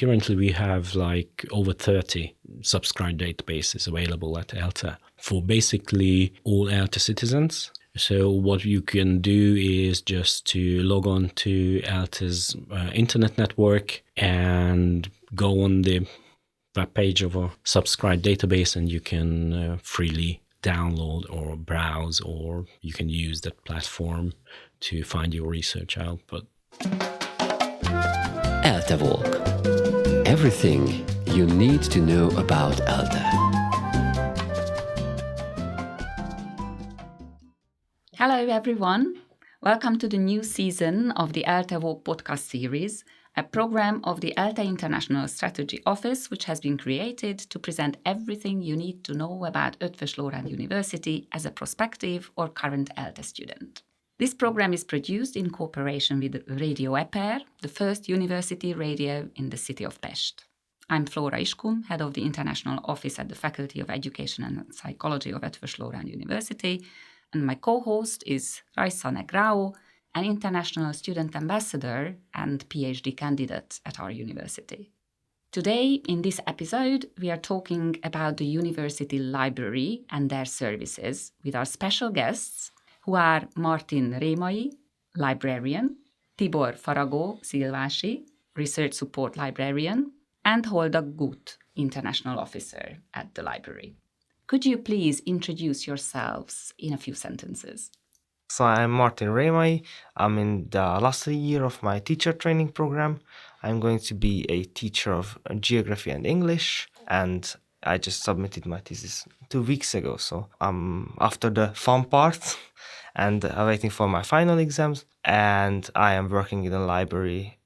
Currently, we have like over 30 subscribed databases available at ELTE for basically all ELTE citizens. So what you can do is just to log on to ELTE's internet network and go on the web page of a subscribed database, and you can freely download or browse, or you can use that platform to find your research output. ELTE Walk. Everything you need to know about ELTE. Hello everyone. Welcome to the new season of the ELTE Walk podcast series, a program of the ELTE International Strategy Office, which has been created to present everything you need to know about Flóra University as a prospective or current ELTE student. This program is produced in cooperation with Radio EPER, the first university radio in the city of Pest. I'm Flóra ISKUM, head of the International Office at the Faculty of Education and Psychology of Flóra University, and my co-host is Raissa NEGRAO, an international student ambassador and PhD candidate at our university. Today, in this episode, we are talking about the university library and their services with our special guests, who are Martin RÉMAI, librarian, Tibor FARAGÓ-SZILVÁSI, research support librarian, and Holda GUTH, international officer at the library. Could you please introduce yourselves in a few sentences? So I'm Martin RÉMAI. I'm in the last year of my teacher training program. I'm going to be a teacher of geography and English, and I just submitted my thesis 2 weeks ago. So I'm after the fun part and waiting for my final exams. And I am working in the library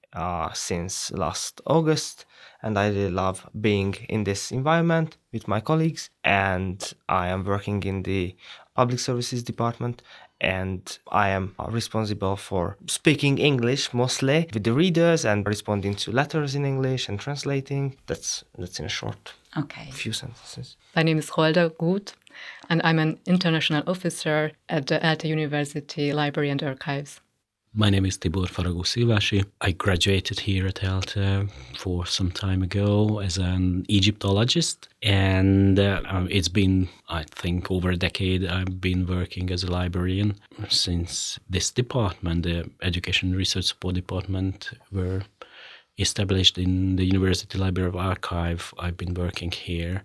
since last August. And I really love being in this environment with my colleagues. And I am working in the public services department. And I am responsible for speaking English mostly with the readers and responding to letters in English and translating. That's in a short few sentences. My name is Holda GUTH, and I'm an international officer at the ELTE University Library and Archives. My name is Tibor FARAGÓ-SZILVÁSI. I graduated here at ELTE for some time ago as an Egyptologist, and it's been, I think, over a decade I've been working as a librarian. Since this department, the Education and Research Support Department, were established in the University Library of Archive, I've been working here.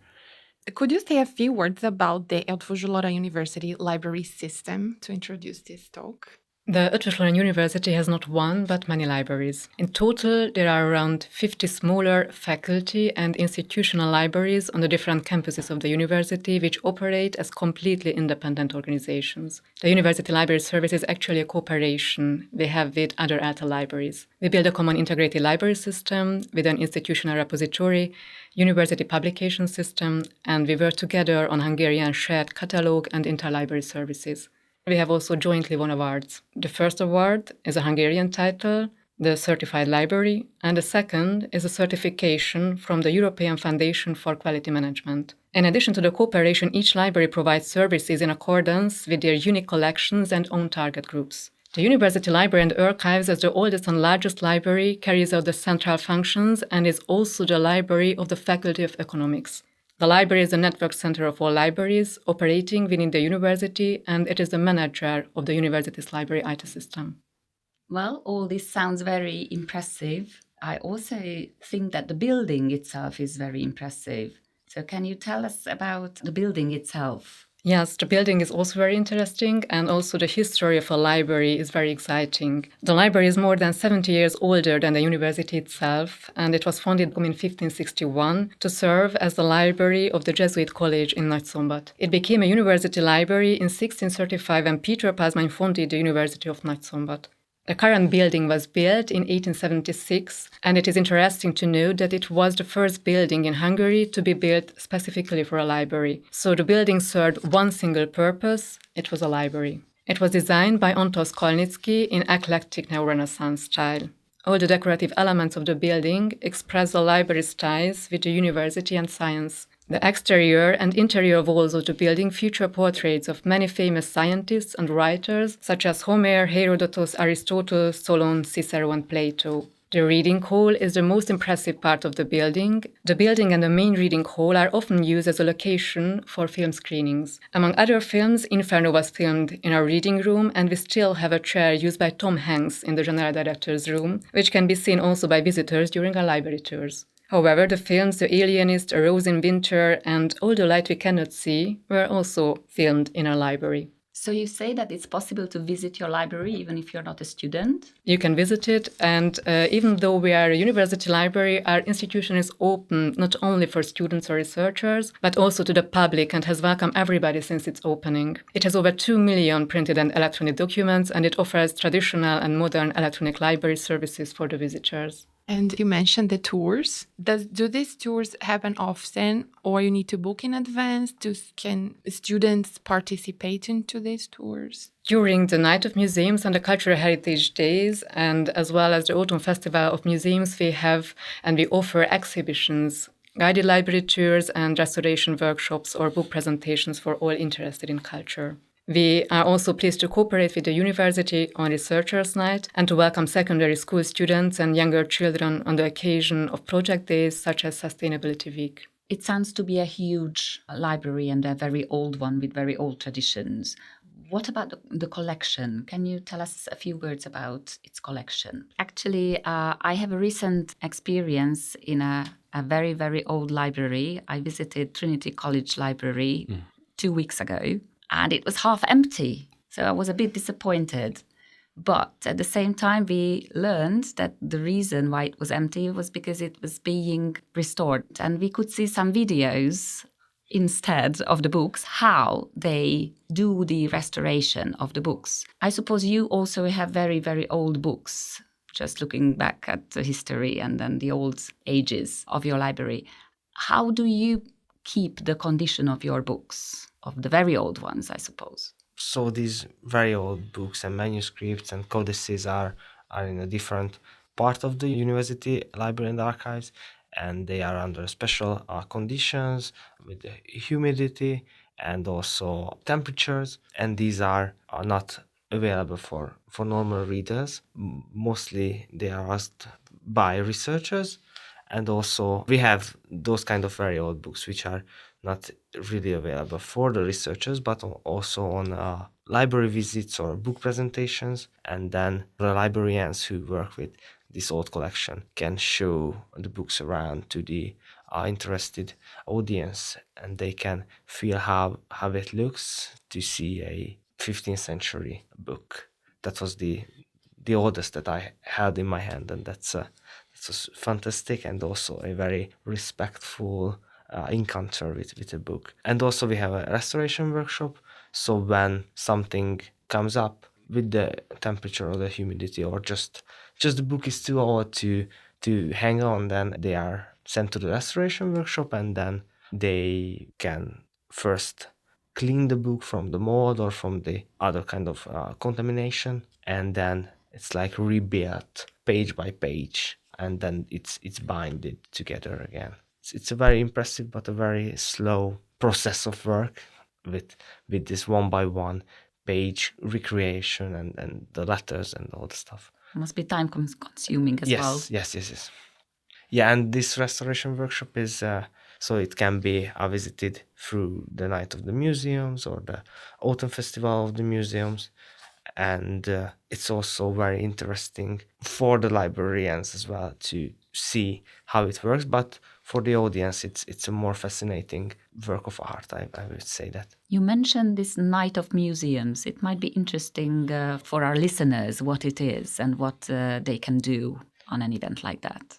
Could you say a few words about the Flóra University library system to introduce this talk? The Flóra University has not one, but many libraries. In total, there are around 50 smaller faculty and institutional libraries on the different campuses of the university, which operate as completely independent organizations. The University Library Service is actually a cooperation we have with other ELTE libraries. We build a common integrated library system with an institutional repository, university publication system, and we work together on Hungarian shared catalog and interlibrary services. We have also jointly won awards. The first award is a Hungarian title, the Certified Library, and the second is a certification from the European Foundation for Quality Management. In addition to the cooperation, each library provides services in accordance with their unique collections and own target groups. The University Library and Archives, as the oldest and largest library, carries out the central functions and is also the library of the Faculty of Economics. The library is the network center of all libraries operating within the university, and it is the manager of the university's library IT system. Well, all this sounds very impressive. I also think that the building itself is very impressive. So can you tell us about the building itself? Yes, the building is also very interesting, and also the history of a library is very exciting. The library is more than 70 years older than the university itself, and it was founded in 1561 to serve as the library of the Jesuit College in Nagyszombat. It became a university library in 1635 when Peter Pázmány founded the University of Nagyszombat. The current building was built in 1876, and it is interesting to note that it was the first building in Hungary to be built specifically for a library. So the building served one single purpose: it was a library. It was designed by Anton Skalnitsky in eclectic neo-Renaissance style. All the decorative elements of the building express the library's ties with the university and science. The exterior and interior walls of the building feature portraits of many famous scientists and writers such as Homer, Herodotus, Aristotle, Solon, Cicero, and Plato. The reading hall is the most impressive part of the building. The building and the main reading hall are often used as a location for film screenings. Among other films, Inferno was filmed in our reading room, and we still have a chair used by Tom Hanks in the general director's room, which can be seen also by visitors during our library tours. However, the films The Alienist, A Rose in Winter, and All the Light We Cannot See were also filmed in our library. So you say that it's possible to visit your library even if you're not a student? You can visit it, and even though we are a university library, our institution is open not only for students or researchers, but also to the public and has welcomed everybody since its opening. It has over 2 million printed and electronic documents, and it offers traditional and modern electronic library services for the visitors. And you mentioned the tours. Do these tours happen often, or you need to book in advance? Can students participate into these tours? During the Night of Museums and the Cultural Heritage Days, and as well as the Autumn Festival of Museums, we offer exhibitions, guided library tours, and restoration workshops or book presentations for all interested in culture. We are also pleased to cooperate with the university on Researchers' Night and to welcome secondary school students and younger children on the occasion of project days such as Sustainability Week. It sounds to be a huge library and a very old one with very old traditions. What about the collection? Can you tell us a few words about its collection? Actually, I have a recent experience in a very, very old library. I visited Trinity College Library 2 weeks ago. And it was half empty. So I was a bit disappointed. But at the same time, we learned that the reason why it was empty was because it was being restored. And we could see some videos instead of the books, how they do the restoration of the books. I suppose you also have very, very old books, just looking back at the history and then the old ages of your library. How do you keep the condition of your books? Of the very old ones, I suppose. So these very old books and manuscripts and codices are in a different part of the university library and archives, and they are under special conditions with the humidity and also temperatures, and these are not available for normal readers. Mostly they are asked by researchers, and also we have those kind of very old books which are not really available for the researchers, but also on library visits or book presentations. And then the librarians who work with this old collection can show the books around to the interested audience, and they can feel how it looks to see a 15th century book. That was the oldest that I held in my hand, and that's fantastic and also a very respectful encounter with a book. And also we have a restoration workshop, so when something comes up with the temperature or the humidity, or just the book is too old to hang on, then they are sent to the restoration workshop, and then they can first clean the book from the mold or from the other kind of contamination, and then it's like rebuilt page by page, and then it's binded together again. It's a very impressive but a very slow process of work with this one by one page recreation and the letters and all the stuff. It must be time consuming as well. Yes. Yeah, and this restoration workshop is so it can be visited through the Night of the Museums or the Autumn Festival of the Museums. And it's also very interesting for the librarians as well to see how it works. But for the audience, it's a more fascinating work of art, I would say that. You mentioned this Night of Museums. It might be interesting for our listeners what it is and what they can do on an event like that.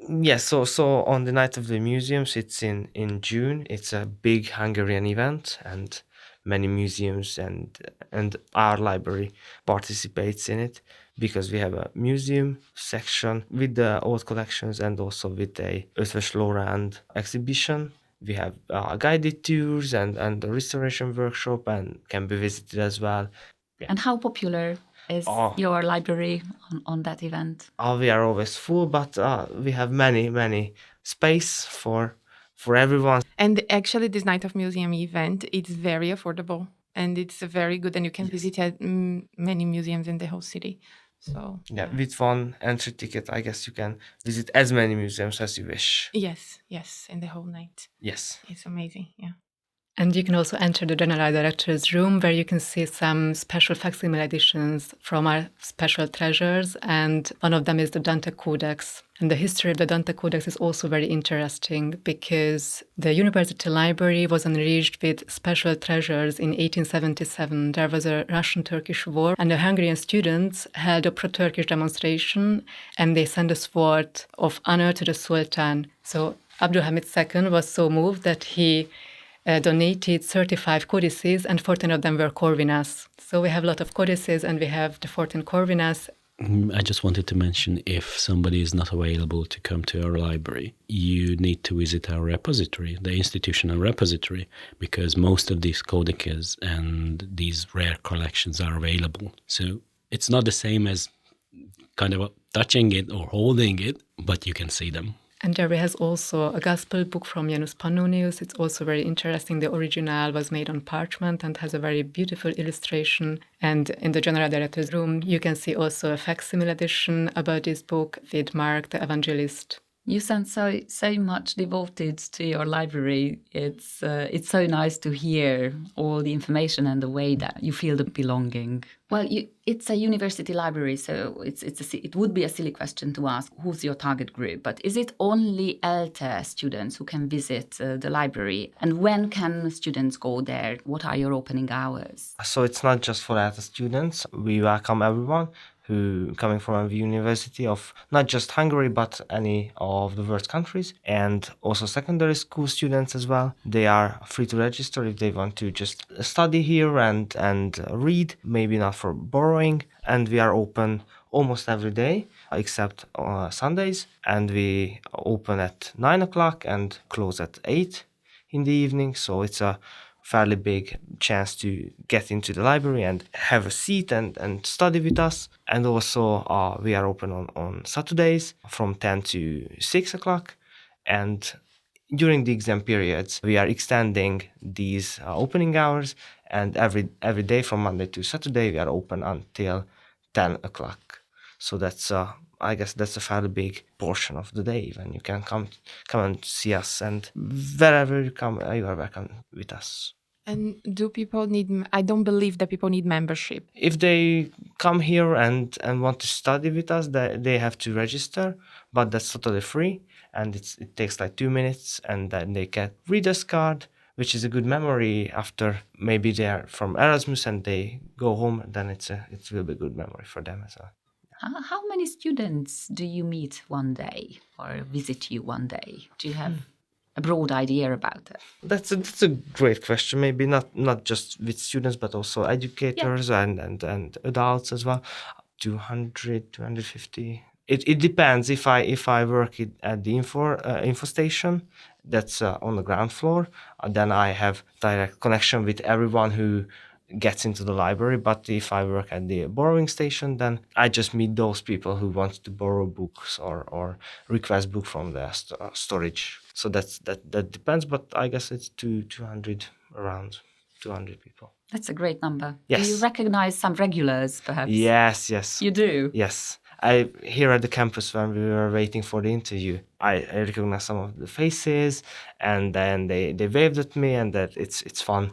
Yes, so on the Night of the Museums, it's in June. It's a big Hungarian event, and many museums and our library participates in it, because we have a museum section with the old collections and also with a Flóra and exhibition. We have guided tours and the restoration workshop, and can be visited as well. Yeah. And how popular is your library on that event? We are always full, but we have many space for everyone. And actually, this Night of Museum event, it's very affordable, and it's very good, and you can visit many museums in the whole city. So Yeah, with one entry ticket, I guess you can visit as many museums as you wish. yes, in the whole night. Yes. It's amazing. Yeah. And you can also enter the General Director's room, where you can see some special facsimile editions from our special treasures. And one of them is the Dante Codex. And the history of the Dante Codex is also very interesting, because the university library was enriched with special treasures in 1877. There was a Russian-Turkish war, and the Hungarian students held a pro-Turkish demonstration, and they sent a sword of honor to the Sultan. So Abdulhamid II was so moved that he donated 35 codices, and 14 of them were Corvinas. So we have a lot of codices, and we have the 14 Corvinas. I just wanted to mention, if somebody is not available to come to our library, you need to visit our repository, the institutional repository, because most of these codices and these rare collections are available. So it's not the same as kind of touching it or holding it, but you can see them. And there has also a gospel book from Janus Pannonius. It's also very interesting. The original was made on parchment and has a very beautiful illustration. And in the General Director's room, you can see also a facsimile edition about this book with Mark the Evangelist. You sound so much devoted to your library. It's so nice to hear all the information and the way that you feel the belonging. Well, it's a university library, so it would be a silly question to ask who's your target group. But is it only ELTE students who can visit the library? And when can students go there? What are your opening hours? So it's not just for ELTE students. We welcome everyone who coming from a university of not just Hungary, but any of the world countries, and also secondary school students as well. They are free to register if they want to just study here and read, maybe not for borrowing. And we are open almost every day except Sundays, and we open at 9 o'clock and close at 8 in the evening. So it's a fairly big chance to get into the library and have a seat and study with us. And also we are open on Saturdays from 10 to 6 o'clock. And during the exam periods, we are extending these opening hours. And every day from Monday to Saturday, we are open until 10 o'clock. So that's I guess that's a fairly big portion of the day when you can come and see us, and wherever you come, you are welcome with us. And do people need? I don't believe that people need membership. If they come here and want to study with us, they have to register, but that's totally free, and it takes like 2 minutes, and then they get reader's card, which is a good memory after maybe they are from Erasmus and they go home. Then it will be a good memory for them as well. How many students do you meet one day or visit you one day? Do you have a broad idea about it? That's a great question. Maybe not just with students, but also educators and adults as well. 200, 250. It depends. If I work at the info station, that's on the ground floor, then I have direct connection with everyone who gets into the library. But if I work at the borrowing station, then I just meet those people who want to borrow books or request book from the storage. So that depends, but I guess it's 200, around 200 people. That's a great number. Yes. Do you recognize some regulars, perhaps? Yes. You do? Yes. Here at the campus, when we were waiting for the interview, I recognized some of the faces, and then they waved at me, and that it's fun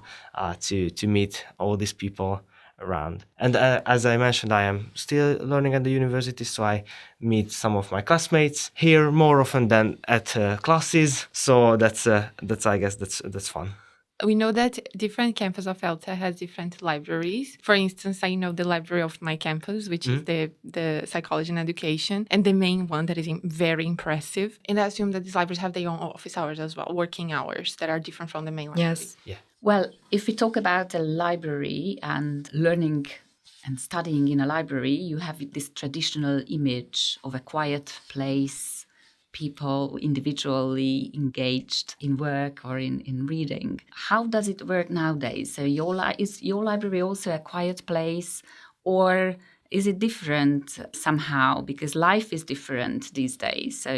to meet all these people around. And as I mentioned, I am still learning at the university, so I meet some of my classmates here more often than at classes. So that's I guess that's fun. We know that different campus of ELTE has different libraries. For instance, I know the library of my campus, which is the psychology and education, and the main one that is very impressive. And I assume that these libraries have their own office hours as well, working hours that are different from the main library. Yes. Yeah. Well, if we talk about a library and learning and studying in a library, you have this traditional image of a quiet place, people individually engaged in work or in reading. How does it work nowadays? So is your library also a quiet place, or is it different somehow? Because life is different these days. So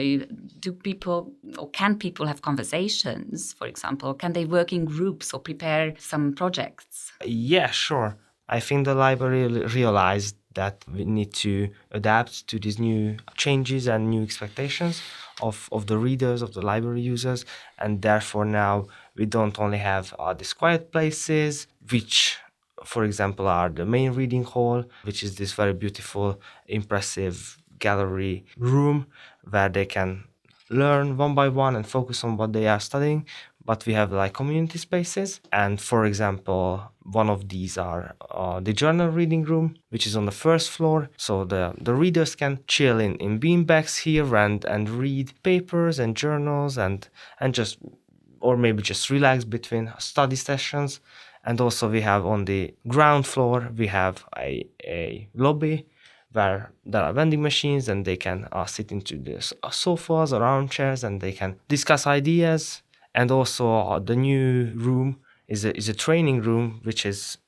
can people have conversations, for example? Can they work in groups or prepare some projects? Yeah, sure. I think the library realized that we need to adapt to these new changes and new expectations of the readers, of the library users. And therefore now we don't only have these quiet places, which, for example, are the main reading hall, which is this very beautiful, impressive gallery room where they can learn one by one and focus on what they are studying. But we have like community spaces, and for example, one of these are the journal reading room, which is on the first floor. So the readers can chill in beanbags here and read papers and journals and just, or maybe just relax between study sessions. And also we have on the ground floor, we have a lobby where there are vending machines, and they can sit into the sofas or armchairs, and they can discuss ideas. And also the new room is a training room, which is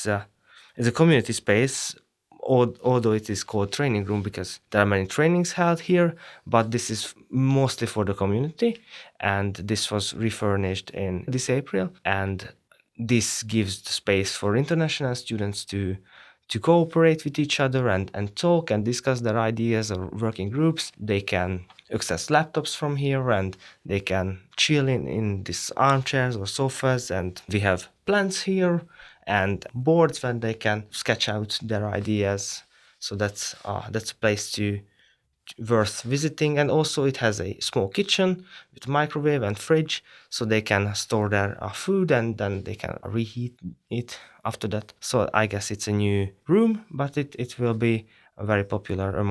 a community space, although it is called training room because there are many trainings held here, but this is mostly for the community, and this was refurnished in this April, and this gives the space for international students to cooperate with each other and talk and discuss their ideas or working groups. They can access laptops from here, and they can chill in these armchairs or sofas, and we have plants here and boards where they can sketch out their ideas. So that's a place worth visiting. And also it has a small kitchen with microwave and fridge, so they can store their food and then they can reheat it after that. So I guess it's a new room, but it will be very popular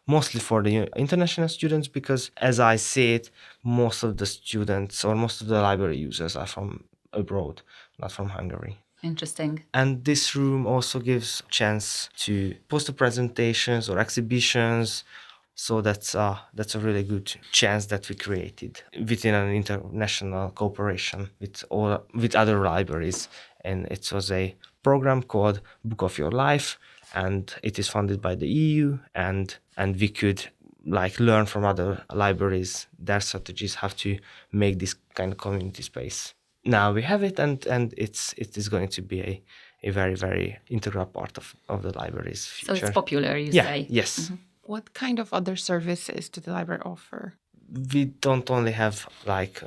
mostly for the international students, because as I see it, most of the students or most of the library users are from abroad, not from Hungary. Interesting. And this room also gives a chance to poster presentations or exhibitions. So that's a really good chance that we created within an international cooperation with other libraries. And it was a program called Book of Your Life, and it is funded by the EU, and we could like learn from other libraries their strategies how to make this kind of community space. Now we have it, and it is going to be a very, very integral part of the library's future. So it's popular, you say? Yes. Mm-hmm. What kind of other services do the library offer? We don't only have like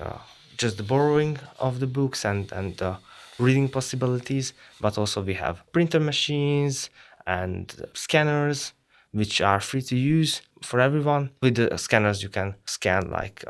just the borrowing of the books and reading possibilities, but also we have printer machines and scanners, which are free to use for everyone. With the scanners, you can scan like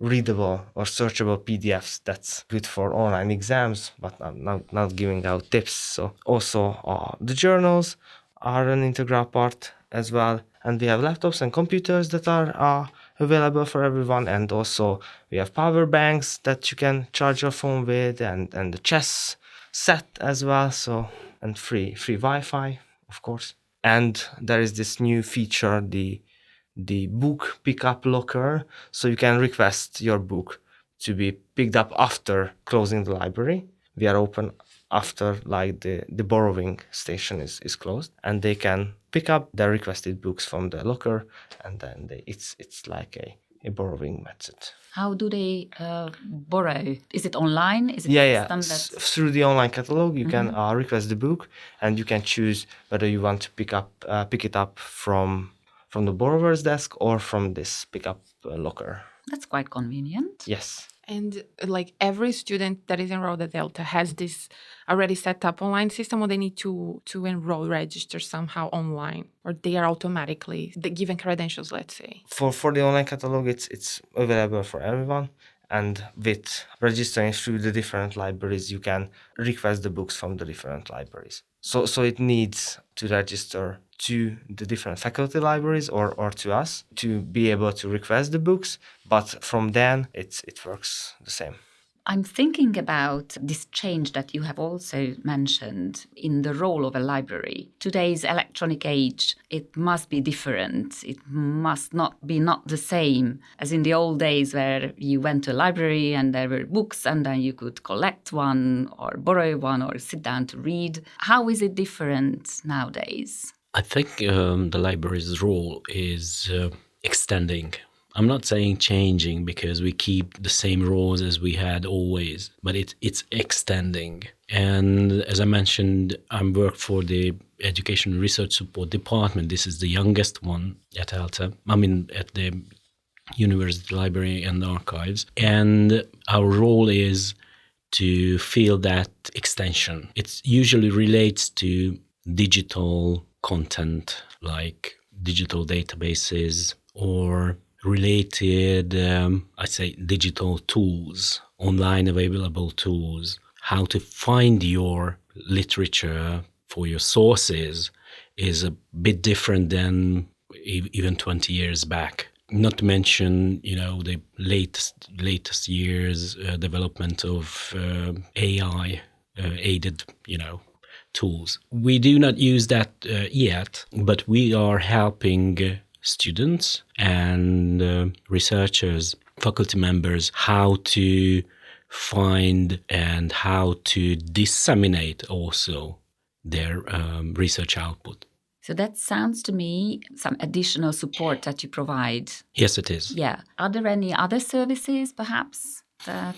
readable or searchable PDFs. That's good for online exams, but I'm not giving out tips. So also the journals are an integral part as well. And we have laptops and computers that are available for everyone. And also we have power banks that you can charge your phone with, and the chess set as well. So, and free Wi-Fi, of course. And there is this new feature, the book pickup locker. So you can request your book to be picked up after closing the library. We are open after like the borrowing station is closed, and they can pick up their requested books from the locker, and then it's like a borrowing method. How do they borrow? Is it online? Is it Through the online catalog, you can request the book, and you can choose whether you want to pick it up from the borrower's desk or from this pickup locker. That's quite convenient. Yes. And like every student that is enrolled at ELTE has this already set up online system, or they need to enroll, register somehow online, or they are automatically given credentials, let's say. For the online catalog, it's available for everyone. And with registering through the different libraries, you can request the books from the different libraries. So it needs to register to the different faculty libraries or to us to be able to request the books. But from then, it works the same. I'm thinking about this change that you have also mentioned in the role of a library. Today's electronic age, it must be different. It must not be the same as in the old days where you went to a library and there were books and then you could collect one or borrow one or sit down to read. How is it different nowadays? I think the library's role is extending. I'm not saying changing because we keep the same roles as we had always, but it's extending. And as I mentioned, I work for the Education Research Support Department. This is the youngest one at ELTE. I mean, at the University Library and Archives. And our role is to fill that extension. It usually relates to digital content like digital databases or related, I'd say, digital tools, online available tools, how to find your literature for your sources is a bit different than even 20 years back. Not to mention, the latest years development of AI aided, tools. We do not use that yet, but we are helping students and researchers, faculty members, how to find and how to disseminate also their research output. So that sounds to me some additional support that you provide. Yes, it is. Yeah. Are there any other services, perhaps, that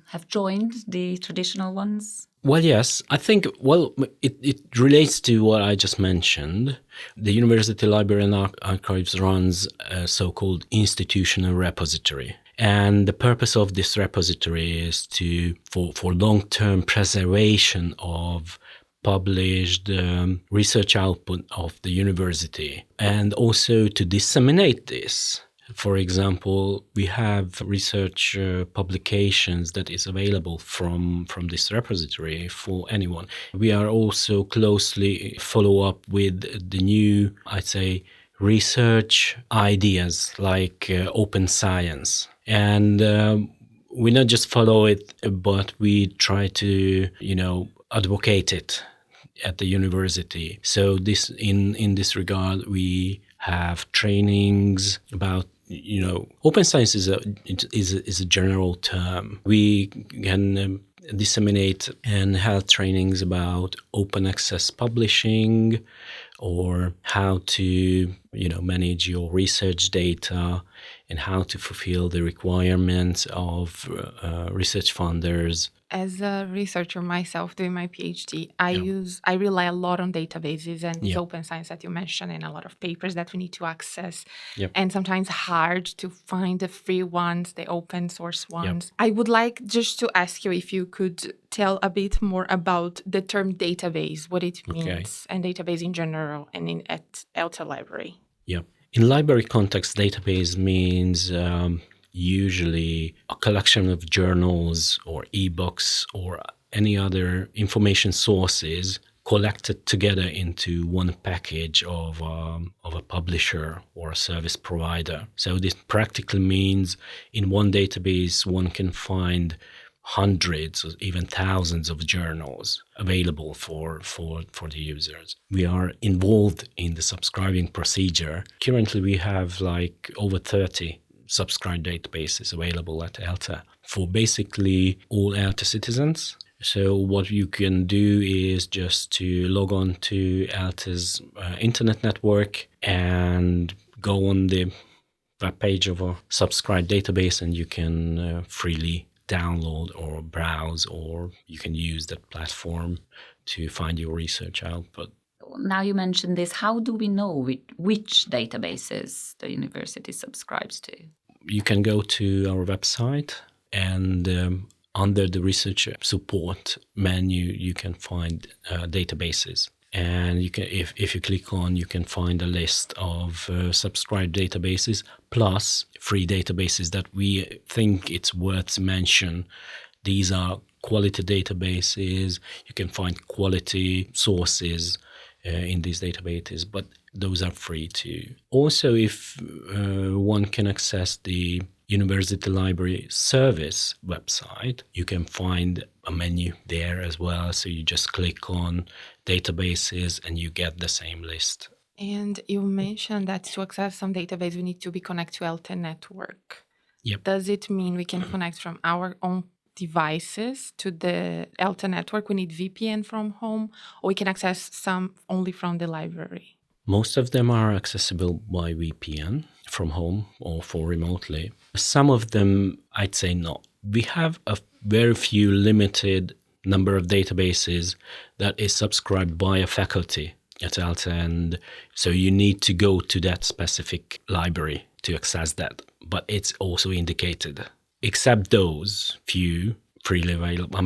have joined the traditional ones? Well, yes. I think, it relates to what I just mentioned. The University Library and Archives runs a so-called institutional repository. And the purpose of this repository is for long-term preservation of published research output of the university, and also to disseminate this. For example, we have research publications that is available from this repository for anyone. We are also closely follow up with the new, I'd say, research ideas like open science. And we not just follow it, but we try to, advocate it at the university. So this in this regard, we have trainings about, open science is a general term. We can disseminate and have trainings about open access publishing, or how to, manage your research data and how to fulfill the requirements of research funders. As a researcher myself doing my PhD, I rely a lot on databases and this open science that you mentioned, and a lot of papers that we need to access. And sometimes hard to find the free ones, the open source ones. I would like just to ask you if you could tell a bit more about the term database, what it means, and database in general, and at ELTE Library. Yeah. In library context, database means usually a collection of journals or ebooks or any other information sources collected together into one package of a publisher or a service provider. So this practically means in one database one can find hundreds or even thousands of journals available for the users. We are involved in the subscribing procedure. Currently we have over 30 subscribed databases available at ELTE for basically all ELTE citizens. So what you can do is just to log on to ELTE's internet network and go on the webpage of a subscribed database, and you can freely download or browse, or you can use that platform to find your research output. Now you mentioned this, how do we know which databases the university subscribes to? You can go to our website, and under the research support menu, you can find databases. And you can, if you click on, you can find a list of subscribed databases plus free databases that we think it's worth mention. These are quality databases. You can find quality sources in these databases, but those are free too. Also, if one can access the University Library Service website, you can find a menu there as well. So you just click on databases and you get the same list. And you mentioned that to access some database, we need to be connected to ELTE network. Yep. Does it mean we can connect from our own devices to the ELTE network? We need VPN from home, or we can access some only from the library? Most of them are accessible by VPN from home or for remotely. Some of them, I'd say not. We have a very few limited number of databases that is subscribed by a faculty at ELTE, and so you need to go to that specific library to access that. But it's also indicated, except those few freely available,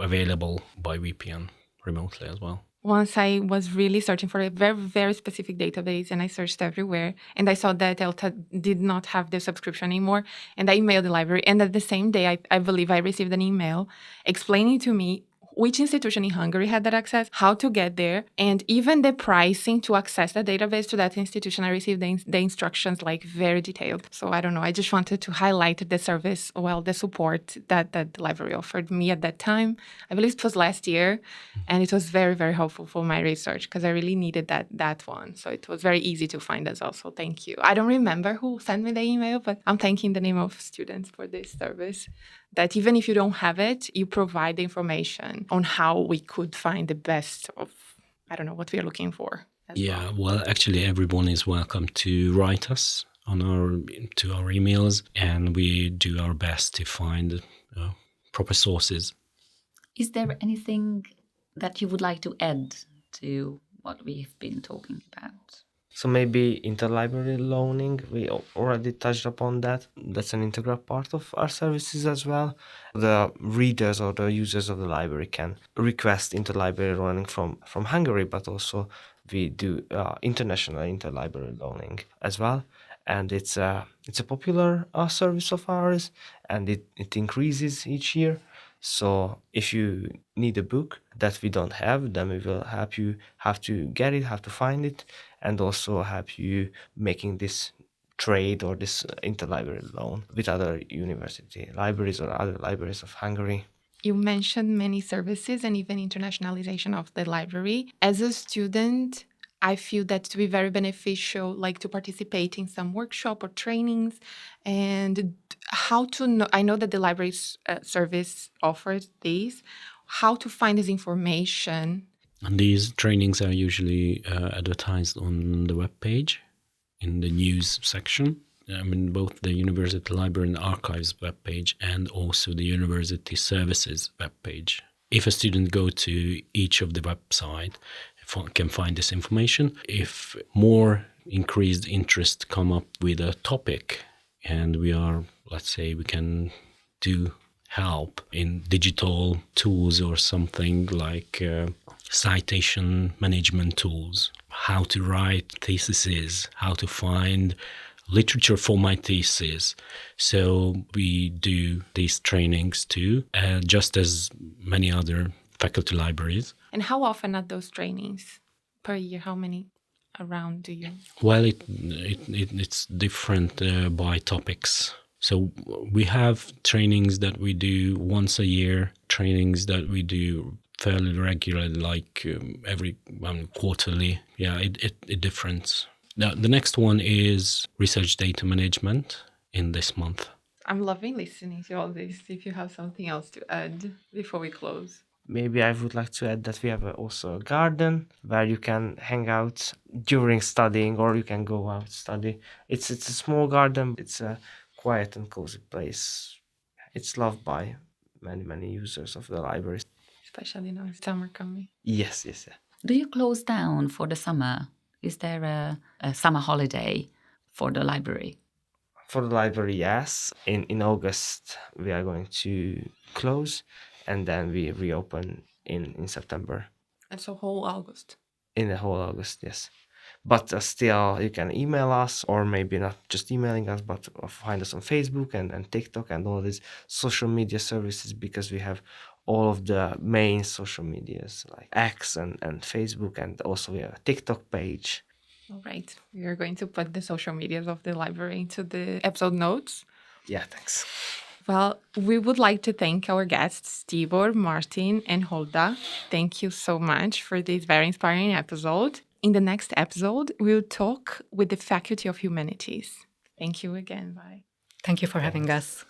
available by VPN remotely as well. Once I was really searching for a very, very specific database, and I searched everywhere, and I saw that ELTE did not have the subscription anymore, and I emailed the library, and at the same day, I believe I received an email explaining to me which institution in Hungary had that access, how to get there, and even the pricing to access the database to that institution. I received the instructions like very detailed. So I don't know, I just wanted to highlight the service, the support that the library offered me at that time. I believe it was last year, and it was very, very helpful for my research because I really needed that one. So it was very easy to find as well. So thank you. I don't remember who sent me the email, but I'm thanking the name of students for this service. That even if you don't have it, you provide the information on how we could find the best of, what we are looking for. Well, actually, everyone is welcome to write us to our emails, and we do our best to find proper sources. Is there anything that you would like to add to what we've been talking about? So maybe interlibrary loaning, we already touched upon that. That's an integral part of our services as well. The readers or the users of the library can request interlibrary loaning from Hungary, but also we do international interlibrary loaning as well. And it's a popular service of ours, and it increases each year. So if you need a book that we don't have, then we will help you how to get it, how to find it, and also help you making this trade or this interlibrary loan with other university libraries or other libraries of Hungary. You mentioned many services and even internationalization of the library. As a student, I feel that to be very beneficial, like to participate in some workshop or trainings, and how to know. I know that the library service offers these. How to find this information? And these trainings are usually advertised on the webpage in the news section. Both the University Library and Archives webpage and also the University Services webpage. If a student go to each of the website, can find this information. If more increased interest come up with a topic, and we can do help in digital tools or something like citation management tools, how to write theses, how to find literature for my thesis. So we do these trainings too, just as many other faculty libraries. And how often are those trainings per year? How many around do you? Well, it's different by topics. So we have trainings that we do once a year, trainings that we do fairly regularly, like every quarterly. Yeah, it differs. Now, the next one is research data management in this month. I'm loving listening to all this. If you have something else to add before we close. Maybe I would like to add that we have also a garden where you can hang out during studying, or you can go out study. It's a small garden. It's a quiet and cozy place. It's loved by many users of the library. Especially now summer coming. Yes. Do you close down for the summer? Is there a summer holiday for the library? For the library, yes. In August, we are going to close, and then we reopen in September. And so whole August? In the whole August, yes. But still, you can email us, or maybe not just emailing us, but find us on Facebook and TikTok and all these social media services, because we have all of the main social medias like X and Facebook, and also we have a TikTok page. All right. We are going to put the social medias of the library into the episode notes. Yeah, thanks. Well, we would like to thank our guests, Tibor, Martin, and Holda. Thank you so much for this very inspiring episode. In the next episode, we'll talk with the Faculty of Humanities. Thank you again. Bye. Thank you for having us.